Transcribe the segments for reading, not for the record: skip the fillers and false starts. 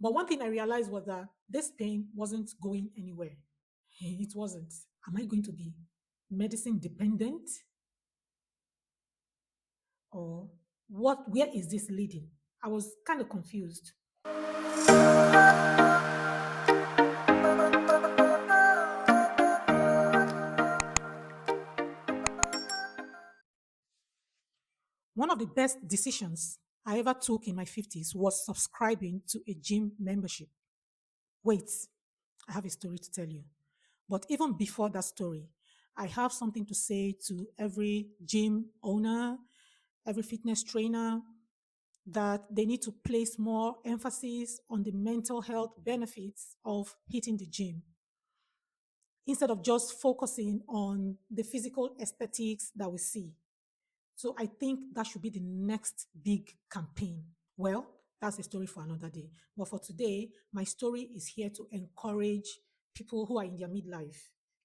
But one thing I realized was that this pain wasn't going anywhere. It wasn't. Am I going to be medicine dependent, or what? Where is this leading? I was kind of confused. One of the best decisions I ever took in my 50s was subscribing to a gym membership. Wait, I have a story to tell you. But even before that story, I have something to say to every gym owner, every fitness trainer, that they need to place more emphasis on the mental health benefits of hitting the gym instead of just focusing on the physical aesthetics that we see. So I think that should be the next big campaign. Well, that's a story for another day. But for today, my story is here to encourage people who are in their midlife.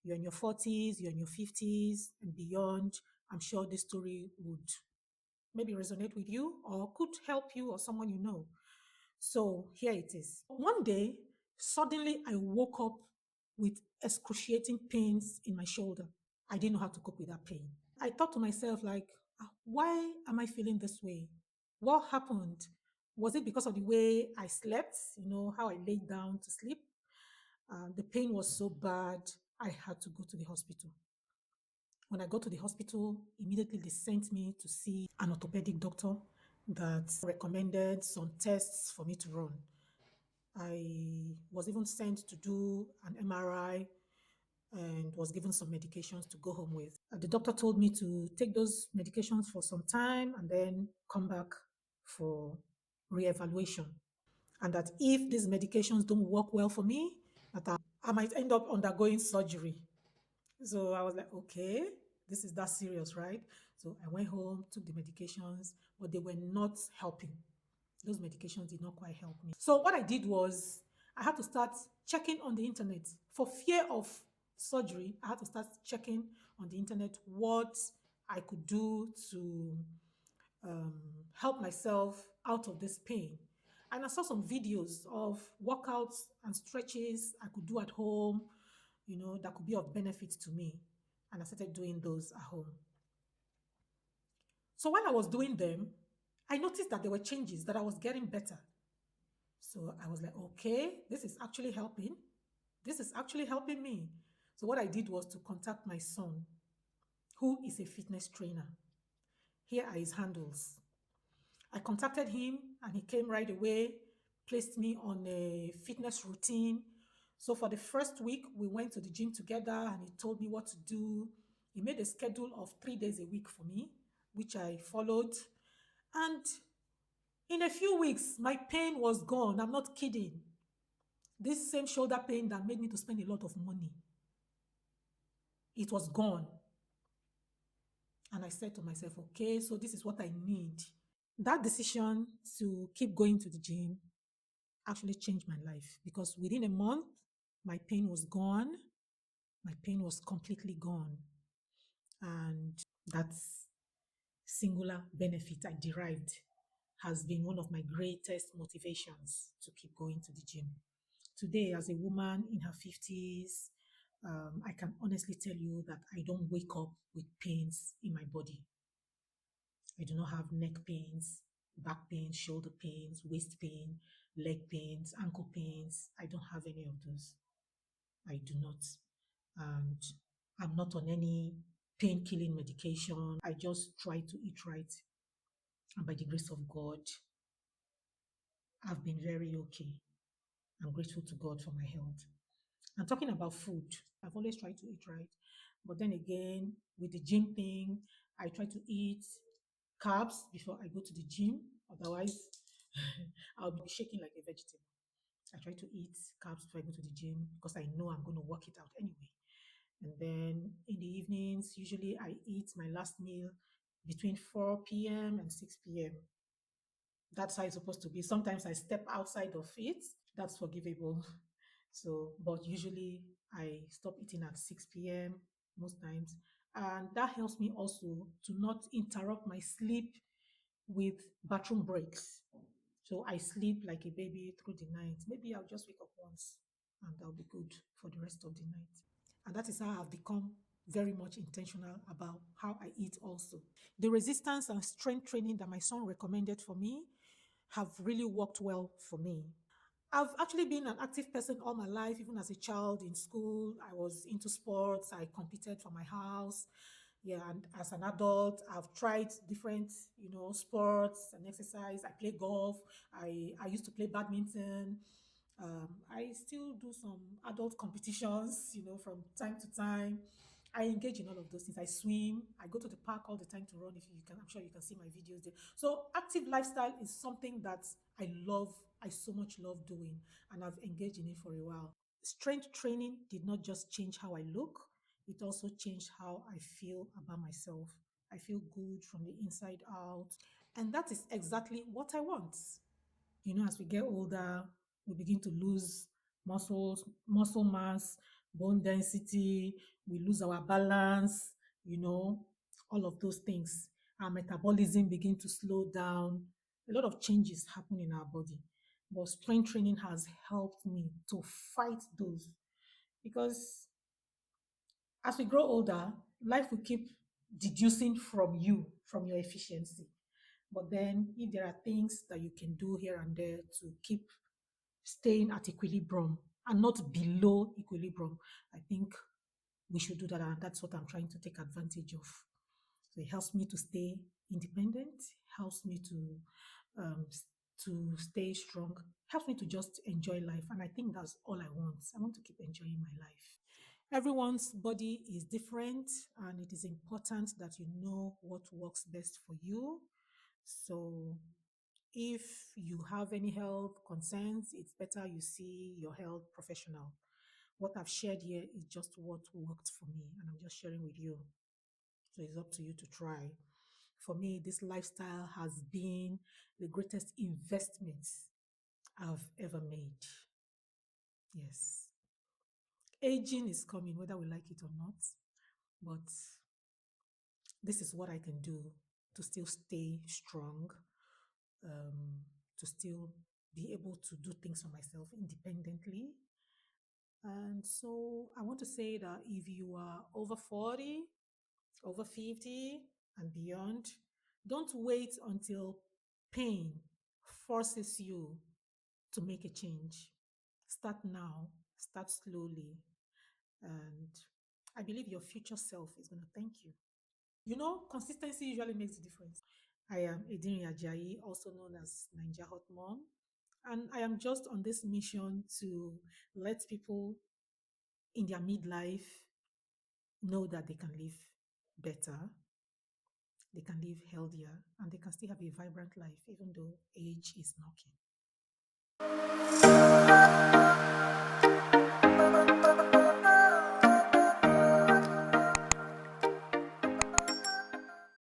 You're in your 40s, you're in your 50s, and beyond. I'm sure this story would maybe resonate with you or could help you or someone you know. So here it is. One day, suddenly I woke up with excruciating pains in my shoulder. I didn't know how to cope with that pain. I thought to myself, like, why am I feeling this way? What happened? Was it because of the way I slept? You know, how I laid down to sleep? The pain was so bad, I had to go to the hospital. When I got to the hospital, immediately they sent me to see an orthopedic doctor that recommended some tests for me to run. I was even sent to do an MRI and was given some medications to go home with. The doctor told me to take those medications for some time and then come back for reevaluation. And that if these medications don't work well for me, that I might end up undergoing surgery. So I was like, okay, this is that serious, right? So I went home, took the medications, but they were not helping. Those medications did not quite help me. So what I did was I had to start checking on the internet. For fear of surgery, I had to start checking on the internet what I could do to help myself out of this pain. And I saw some videos of workouts and stretches I could do at home, you know, that could be of benefit to me. And I started doing those at home. So while I was doing them, I noticed that there were changes, that I was getting better. So I was like, okay, this is actually helping. This is actually helping me. So what I did was to contact my son, who is a fitness trainer. Here are his handles. I contacted him and he came right away, placed me on a fitness routine. So for the first week, we went to the gym together and he told me what to do. He made a schedule of 3 days a week for me, which I followed. And in a few weeks, my pain was gone. I'm not kidding. This same shoulder pain that made me to spend a lot of money, it was gone. And I said to myself, okay, so this is what I need. That decision to keep going to the gym actually changed my life because within a month, my pain was gone. My pain was completely gone. And that singular benefit I derived has been one of my greatest motivations to keep going to the gym. Today, as a woman in her 50s, I can honestly tell you that I don't wake up with pains in my body. I do not have neck pains, back pains, shoulder pains, waist pain, leg pains, ankle pains. I don't have any of those. I do not. And I'm not on any pain killing medication. I just try to eat right. And by the grace of God, I've been very okay. I'm grateful to God for my health. I'm talking about food. I've always tried to eat right. But then again, with the gym thing, I try to eat carbs before I go to the gym. Otherwise, I'll be shaking like a vegetable. I try to eat carbs before I go to the gym because I know I'm going to work it out anyway. And then in the evenings, usually I eat my last meal between 4 p.m. and 6 p.m. That's how it's supposed to be. Sometimes I step outside of it. That's forgivable. So, but usually I stop eating at 6 p.m. most times. And that helps me also to not interrupt my sleep with bathroom breaks. So I sleep like a baby through the night. Maybe I'll just wake up once and I'll be good for the rest of the night. And that is how I've become very much intentional about how I eat also. The resistance and strength training that my son recommended for me have really worked well for me. I've actually been an active person all my life, even as a child in school. I was into sports. I competed for my house. Yeah, and as an adult, I've tried different, sports and exercise. I play golf. I used to play badminton. I still do some adult competitions, from time to time. I engage in all of those things. I swim. I go to the park all the time to run. If you can, I'm sure you can see my videos there. So active lifestyle is something that I love. I so much love doing, and I've engaged in it for a while. Strength training did not just change how I look; it also changed how I feel about myself. I feel good from the inside out, and that is exactly what I want. As we get older, we begin to lose muscle mass, bone density, we lose our balance, all of those things. Our metabolism begin to slow down. A lot of changes happen in our body. But strength training has helped me to fight those because as we grow older, life will keep deducing from you, from your efficiency. But then, if there are things that you can do here and there to keep staying at equilibrium and not below equilibrium, I think we should do that. And that's what I'm trying to take advantage of. So it helps me to stay independent, helps me um, to stay strong, helps me to just enjoy life. And I think that's all I want. I want to keep enjoying my life. Everyone's body is different, and it is important that you know what works best for you. So if you have any health concerns, it's better you see your health professional. What I've shared here is just what worked for me, and I'm just sharing with you. So it's up to you to try. For me, this lifestyle has been the greatest investment I've ever made. Yes. Aging is coming, whether we like it or not, but this is what I can do to still stay strong, to still be able to do things for myself independently. And so I want to say that if you are over 40, over 50, and beyond, don't wait until pain forces you to make a change. Start now, start slowly, and I believe your future self is going to thank you. Consistency usually makes a difference. I am Edin Ajayi, also known as Naijahotmom, and I am just on this mission to let people in their midlife know that they can live better, they can live healthier, and they can still have a vibrant life even though age is knocking.